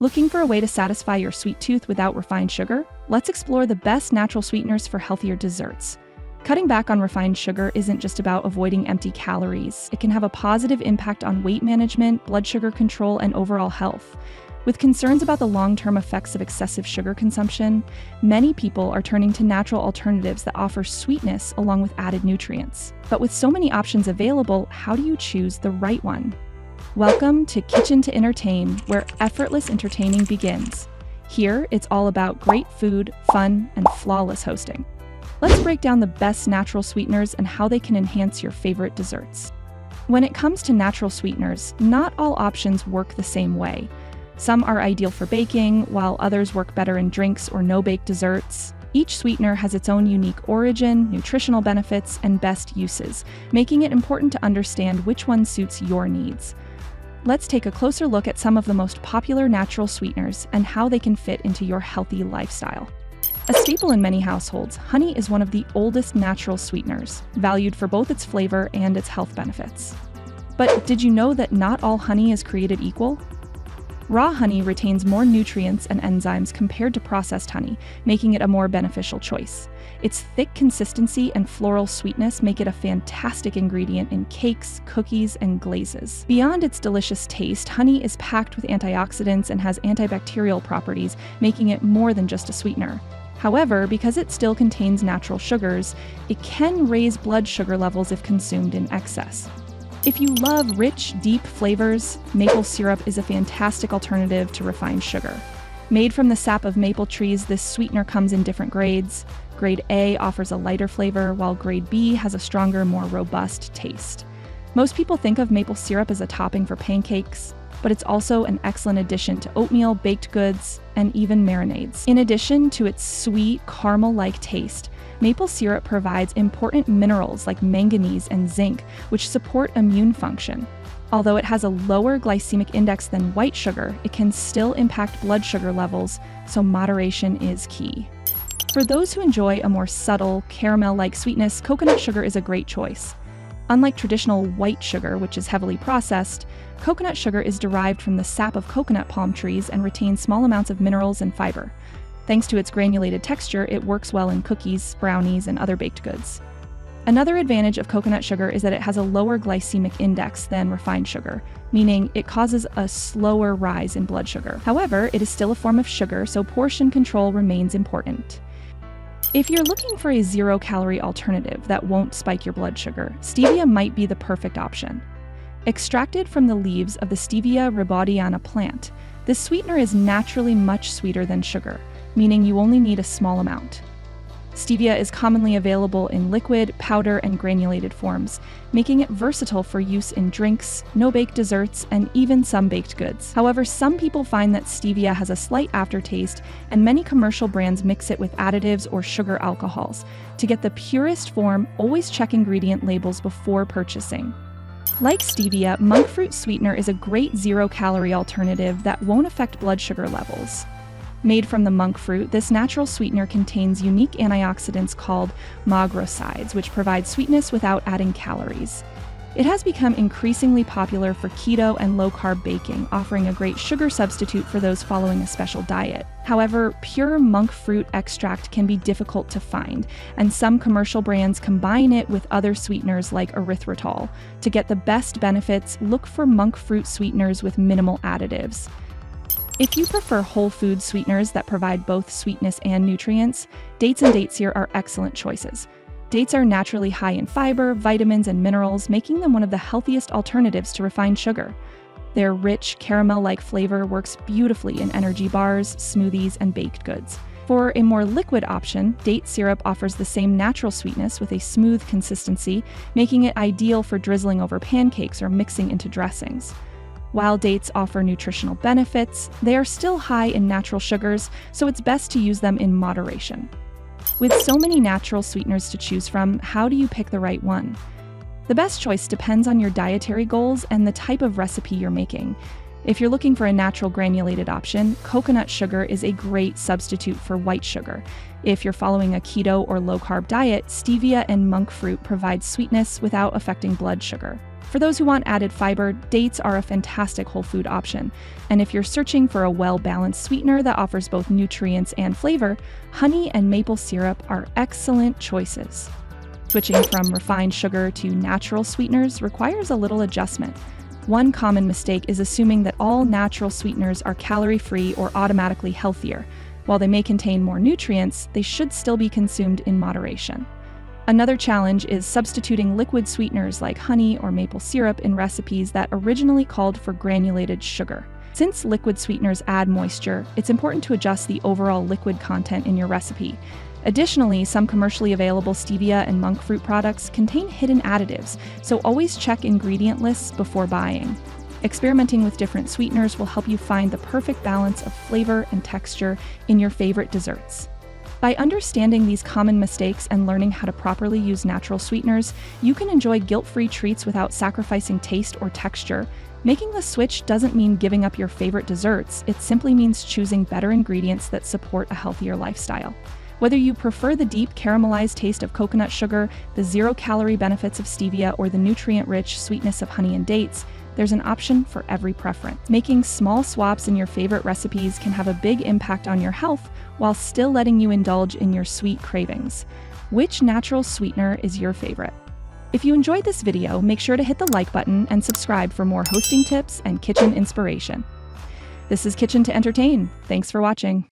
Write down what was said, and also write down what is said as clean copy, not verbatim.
Looking for a way to satisfy your sweet tooth without refined sugar? Let's explore the best natural sweeteners for healthier desserts. Cutting back on refined sugar isn't just about avoiding empty calories. It can have a positive impact on weight management, blood sugar control, and overall health. With concerns about the long-term effects of excessive sugar consumption, many people are turning to natural alternatives that offer sweetness along with added nutrients. But with so many options available, how do you choose the right one? Welcome to Kitchen to Entertain, where effortless entertaining begins. Here, it's all about great food, fun, and flawless hosting. Let's break down the best natural sweeteners and how they can enhance your favorite desserts. When it comes to natural sweeteners, not all options work the same way. Some are ideal for baking, while others work better in drinks or no-bake desserts. Each sweetener has its own unique origin, nutritional benefits, and best uses, making it important to understand which one suits your needs. Let's take a closer look at some of the most popular natural sweeteners and how they can fit into your healthy lifestyle. A staple in many households, honey is one of the oldest natural sweeteners, valued for both its flavor and its health benefits. But did you know that not all honey is created equal? Raw honey retains more nutrients and enzymes compared to processed honey, making it a more beneficial choice. Its thick consistency and floral sweetness make it a fantastic ingredient in cakes, cookies, and glazes. Beyond its delicious taste, honey is packed with antioxidants and has antibacterial properties, making it more than just a sweetener. However, because it still contains natural sugars, it can raise blood sugar levels if consumed in excess. If you love rich, deep flavors, maple syrup is a fantastic alternative to refined sugar. Made from the sap of maple trees, this sweetener comes in different grades. Grade A offers a lighter flavor, while Grade B has a stronger, more robust taste. Most people think of maple syrup as a topping for pancakes, but it's also an excellent addition to oatmeal, baked goods, and even marinades. In addition to its sweet, caramel-like taste, maple syrup provides important minerals like manganese and zinc, which support immune function. Although it has a lower glycemic index than white sugar, it can still impact blood sugar levels, so moderation is key. For those who enjoy a more subtle, caramel-like sweetness, coconut sugar is a great choice. Unlike traditional white sugar, which is heavily processed, coconut sugar is derived from the sap of coconut palm trees and retains small amounts of minerals and fiber. Thanks to its granulated texture, it works well in cookies, brownies, and other baked goods. Another advantage of coconut sugar is that it has a lower glycemic index than refined sugar, meaning it causes a slower rise in blood sugar. However, it is still a form of sugar, so portion control remains important. If you're looking for a zero-calorie alternative that won't spike your blood sugar, stevia might be the perfect option. Extracted from the leaves of the Stevia rebaudiana plant, this sweetener is naturally much sweeter than sugar, meaning you only need a small amount. Stevia is commonly available in liquid, powder, and granulated forms, making it versatile for use in drinks, no-bake desserts, and even some baked goods. However, some people find that stevia has a slight aftertaste, and many commercial brands mix it with additives or sugar alcohols. To get the purest form, always check ingredient labels before purchasing. Like stevia, monk fruit sweetener is a great zero-calorie alternative that won't affect blood sugar levels. Made from the monk fruit, this natural sweetener contains unique antioxidants called magrosides, which provide sweetness without adding calories. It has become increasingly popular for keto and low-carb baking, offering a great sugar substitute for those following a special diet. However, pure monk fruit extract can be difficult to find, and some commercial brands combine it with other sweeteners like erythritol. To get the best benefits, look for monk fruit sweeteners with minimal additives. If you prefer whole food sweeteners that provide both sweetness and nutrients, dates and dates here are excellent choices. Dates are naturally high in fiber, vitamins, and minerals, making them one of the healthiest alternatives to refined sugar. Their rich, caramel-like flavor works beautifully in energy bars, smoothies, and baked goods. For a more liquid option, date syrup offers the same natural sweetness with a smooth consistency, making it ideal for drizzling over pancakes or mixing into dressings. While dates offer nutritional benefits, they are still high in natural sugars, so it's best to use them in moderation. With so many natural sweeteners to choose from, how do you pick the right one? The best choice depends on your dietary goals and the type of recipe you're making. If you're looking for a natural granulated option, coconut sugar is a great substitute for white sugar. If you're following a keto or low-carb diet, stevia and monk fruit provide sweetness without affecting blood sugar. For those who want added fiber, dates are a fantastic whole food option. And if you're searching for a well-balanced sweetener that offers both nutrients and flavor, honey and maple syrup are excellent choices. Switching from refined sugar to natural sweeteners requires a little adjustment. One common mistake is assuming that all natural sweeteners are calorie-free or automatically healthier. While they may contain more nutrients, they should still be consumed in moderation. Another challenge is substituting liquid sweeteners like honey or maple syrup in recipes that originally called for granulated sugar. Since liquid sweeteners add moisture, it's important to adjust the overall liquid content in your recipe. Additionally, some commercially available stevia and monk fruit products contain hidden additives, so always check ingredient lists before buying. Experimenting with different sweeteners will help you find the perfect balance of flavor and texture in your favorite desserts. By understanding these common mistakes and learning how to properly use natural sweeteners, you can enjoy guilt-free treats without sacrificing taste or texture. Making the switch doesn't mean giving up your favorite desserts, it simply means choosing better ingredients that support a healthier lifestyle. Whether you prefer the deep caramelized taste of coconut sugar, the zero-calorie benefits of stevia, or the nutrient-rich sweetness of honey and dates, there's an option for every preference. Making small swaps in your favorite recipes can have a big impact on your health while still letting you indulge in your sweet cravings. Which natural sweetener is your favorite? If you enjoyed this video, make sure to hit the like button and subscribe for more hosting tips and kitchen inspiration. This is Kitchen to Entertain. Thanks for watching.